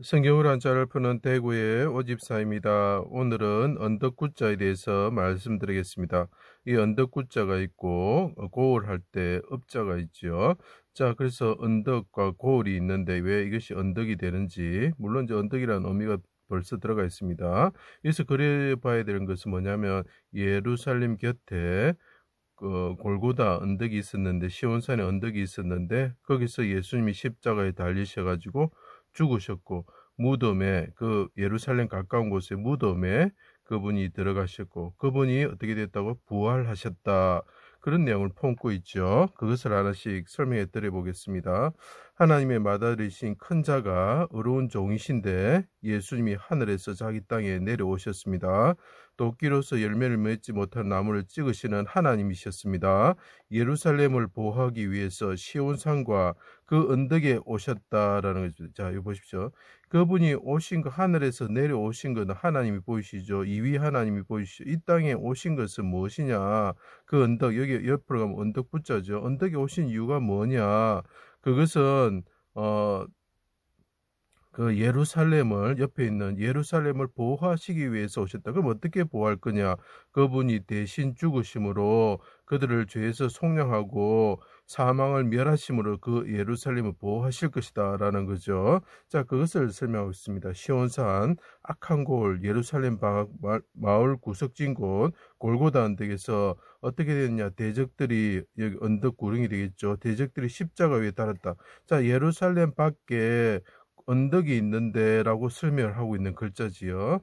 성경을 한자를 푸는 대구의 오집사입니다. 오늘은 언덕구자에 대해서 말씀드리겠습니다. 이 언덕구자가 있고 고을할 때 up자가 있죠. 자, 그래서 언덕과 고을이 있는데 왜 이것이 언덕이 되는지, 물론 이제 언덕이라는 의미가 벌써 들어가 있습니다. 여기서 그래 봐야 되는 것은 뭐냐면 예루살렘 곁에 골고다 언덕이 있었는데, 시온산에 언덕이 있었는데 거기서 예수님이 십자가에 달리셔가지고 죽으셨고, 무덤에, 그 예루살렘 가까운 곳에 무덤에 그분이 들어가셨고, 그분이 어떻게 됐다고? 부활하셨다. 그런 내용을 품고 있죠. 그것을 하나씩 설명해 드려 보겠습니다. 하나님의 맏아들이신 큰 자가 의로운 종이신데 예수님이 하늘에서 자기 땅에 내려오셨습니다. 도끼로서 열매를 맺지 못한 나무를 찍으시는 하나님이셨습니다. 예루살렘을 보호하기 위해서 시온산과 그 언덕에 오셨다라는 거죠. 자, 이거 보십시오. 그분이 오신 거, 하늘에서 내려오신 것은 하나님이 보이시죠. 이위 하나님이 보이시죠. 이 땅에 오신 것은 무엇이냐? 그 언덕, 여기 옆으로 가면 언덕 붙자죠. 언덕에 오신 이유가 뭐냐? 그것은 그 예루살렘을, 옆에 있는 예루살렘을 보호하시기 위해서 오셨다. 그럼 어떻게 보호할 거냐? 그분이 대신 죽으심으로 그들을 죄에서 속량하고 사망을 멸하심으로 그 예루살렘을 보호하실 것이다 라는 거죠. 자, 그것을 설명하고 있습니다. 시온산, 악한 골, 예루살렘 마을 구석진 곳 골고다 언덕에서 어떻게 됐냐? 대적들이, 여기 언덕 구릉이 되겠죠. 대적들이 십자가 위에 달았다. 자, 예루살렘 밖에 언덕이 있는데 라고 설명을 하고 있는 글자지요.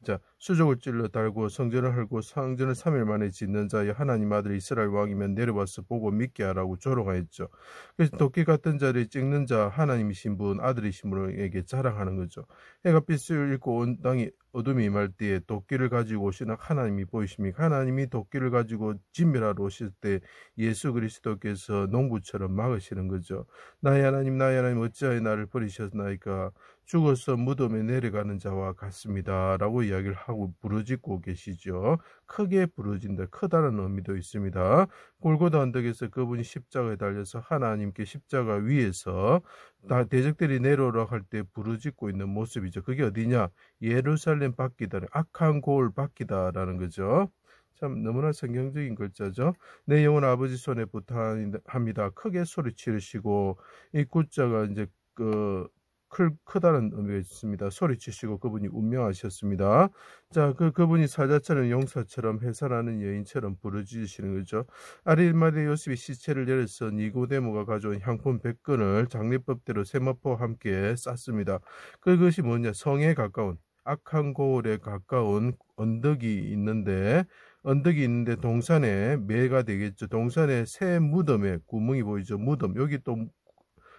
자, 수족을 찔러 달고 성전을 헐고 성전을 3일 만에 짓는 자여 하나님 아들 이스라엘 왕이면 내려와서 보고 믿게 하라고 조롱하였죠. 그래서 도끼 같은 자를 찍는 자 하나님이신 분, 아들이신 분에게 자랑하는 거죠. 해가 빛을 잃고 온 땅이 어둠이 임할 때에 도끼를 가지고 오시는 하나님이 보이십니까? 하나님이 도끼를 가지고 진멸하러 오실 때 예수 그리스도께서 농부처럼 막으시는 거죠. 나의 하나님, 나의 하나님, 어찌하여 나를 버리셨나이까? 죽어서 무덤에 내려가는 자와 같습니다 라고 이야기를 하고 부르짖고 계시죠. 크게 부르짖는다, 크다는 의미도 있습니다. 골고다 언덕에서 그분이 십자가에 달려서 하나님께 십자가 위에서 다 대적들이 내려오라 할 때 부르짖고 있는 모습이죠. 그게 어디냐? 예루살렘 밖이다, 악한 고을 밖이다라는 거죠. 참 너무나 성경적인 글자죠. 내 영혼 아버지 손에 부탁합니다. 크게 소리 지르시고, 이 구자가 이제 크다는 의미가 있습니다. 소리치시고 그분이 운명하셨습니다. 자, 그분이 사자처럼 용사처럼 해산하는 여인처럼 부르짖으시는 거죠. 아리마대 요셉이 시체를 내려서 니고데모가 가져온 향품 100근을 장례법대로 세마포와 함께 쌌습니다. 그것이 뭐냐? 성에 가까운, 악한 고을에 가까운 언덕이 있는데 동산에 매가 되겠죠. 동산에 새 무덤에 구멍이 보이죠. 무덤. 여기 또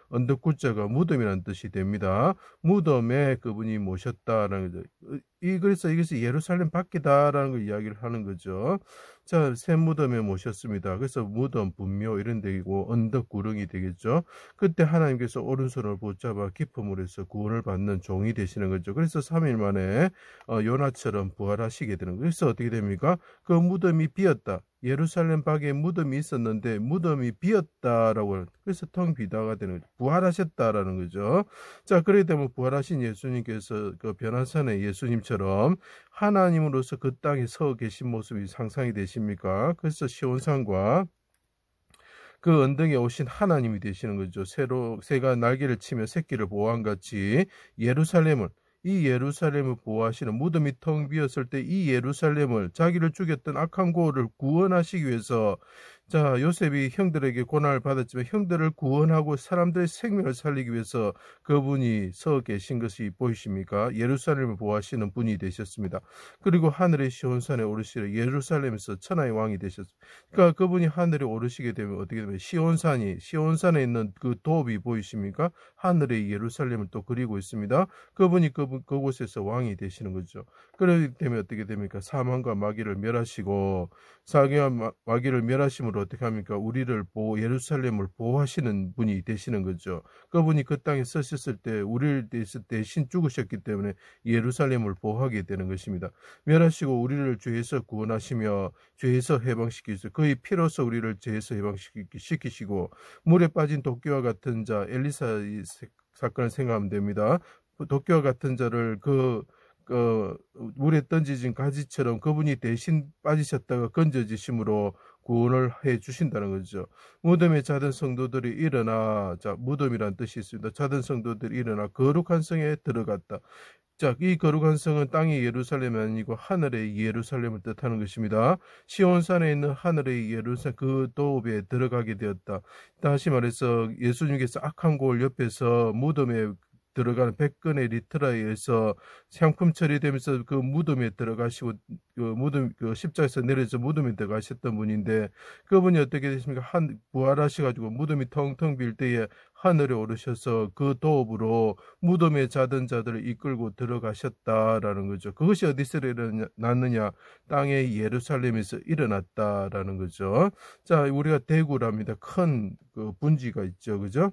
언덕구자가 무덤이라는 뜻이 됩니다. 무덤에 그분이 모셨다라는 거죠. 그래서 이것이 예루살렘 밖이다라는 걸 이야기를 하는 거죠. 자, 새 무덤에 모셨습니다. 그래서 무덤, 분묘 이런 데이고 언덕 구릉이 되겠죠. 그때 하나님께서 오른손을 붙잡아 깊은 물에서 구원을 받는 종이 되시는 거죠. 그래서 3일 만에 요나처럼 부활하시게 되는 거예요. 그래서 어떻게 됩니까? 그 무덤이 비었다. 예루살렘 밖에 무덤이 있었는데 무덤이 비었다라고, 그래서 텅 비다가 되는 거죠. 부활하셨다라는 거죠. 자, 그래 되면 부활하신 예수님께서 그 변화산의 예수님처럼 하나님으로서 그 땅에 서 계신 모습이 상상이 되십니까? 그래서 시온산과 그 언덕에 오신 하나님이 되시는 거죠. 새가 날개를 치며 새끼를 보호한 같이 이 예루살렘을 보호하시는, 무덤이 텅 비었을 때 이 예루살렘을, 자기를 죽였던 악한 고을을 구원하시기 위해서, 자, 요셉이 형들에게 고난을 받았지만 형들을 구원하고 사람들의 생명을 살리기 위해서 그분이 서 계신 것이 보이십니까? 예루살렘을 보호하시는 분이 되셨습니다. 그리고 하늘의 시온산에 오르시려 예루살렘에서 천하의 왕이 되셨습니다. 그러니까 그분이 하늘에 오르시게 되면 어떻게 되면 시온산에 있는 그 도읍이 보이십니까? 하늘의 예루살렘을 또 그리고 있습니다. 그분이 그곳에서 왕이 되시는 거죠. 그렇기 때문에 어떻게 됩니까? 사망과 마귀를 멸하시고, 사기와 마귀를 멸하심으로 어떻게 합니까? 예루살렘을 보호하시는 분이 되시는 거죠. 그분이 그 땅에 서셨을 때 우리를 대신 죽으셨기 때문에 예루살렘을 보호하게 되는 것입니다. 멸하시고 우리를 죄에서 구원하시며 죄에서 해방시키시고, 그의 피로서 우리를 죄에서 해방시키시고, 물에 빠진 도끼와 같은 자 엘리사 사건을 생각하면 됩니다. 도끼와 같은 자를 물에 던지진 가지처럼 그분이 대신 빠지셨다가 건져지심으로 구원을 해 주신다는 거죠. 무덤에 자던 성도들이 일어나, 자, 무덤이란 뜻이 있습니다. 자던 성도들이 일어나 거룩한 성에 들어갔다. 자, 이 거룩한 성은 땅의 예루살렘이 아니고 하늘의 예루살렘을 뜻하는 것입니다. 시온산에 있는 하늘의 예루살렘 그 도읍에 들어가게 되었다. 다시 말해서 예수님께서 악한 고을 옆에서 무덤에 들어가는 백근의 리트라에 의해서 상품 처리되면서 그 무덤에 들어가시고 그 십자에서 내려서 무덤에 들어가셨던 분인데, 그분이 어떻게 되십니까? 부활하셔가지고 무덤이 텅텅 빌 때에 하늘에 오르셔서 그 도읍으로 무덤에 자던 자들을 이끌고 들어가셨다라는 거죠. 그것이 어디서 일어났느냐? 땅의 예루살렘에서 일어났다라는 거죠. 자, 우리가 대구랍니다. 큰 그 분지가 있죠, 그죠?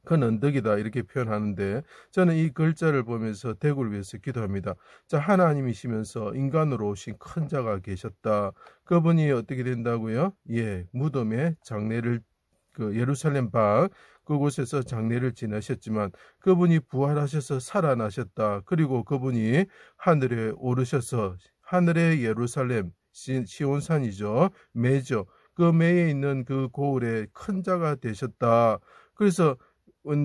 큰 언덕이다 이렇게 표현하는데, 저는 이 글자를 보면서 대구를 위해서 기도합니다. 자, 하나님이시면서 인간으로 오신 큰 자가 계셨다. 그분이 어떻게 된다고요? 예, 무덤에 장례를 예루살렘 밖 그곳에서 장례를 지내셨지만 그분이 부활하셔서 살아나셨다. 그리고 그분이 하늘에 오르셔서 하늘의 예루살렘 시온산이죠. 매죠. 그 매에 있는 그 고을에 큰 자가 되셨다. 그래서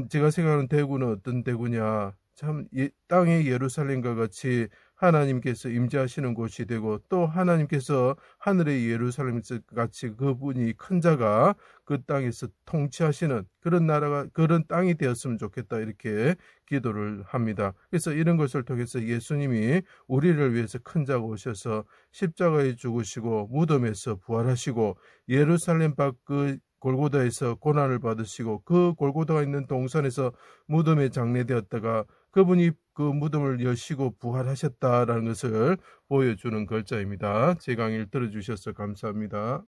제가 생각하는 대구는 어떤 대구냐? 참 땅의 예루살렘과 같이 하나님께서 임재하시는 곳이 되고, 또 하나님께서 하늘의 예루살렘 같이 그분이 큰 자가 그 땅에서 통치하시는 그런 나라가, 그런 땅이 되었으면 좋겠다 이렇게 기도를 합니다. 그래서 이런 것을 통해서 예수님이 우리를 위해서 큰 자가 오셔서 십자가에 죽으시고 무덤에서 부활하시고 예루살렘 밖 그 골고다에서 고난을 받으시고 그 골고다가 있는 동산에서 무덤에 장례되었다가 그분이 그 무덤을 여시고 부활하셨다라는 것을 보여주는 글자입니다. 제 강의를 들어주셔서 감사합니다.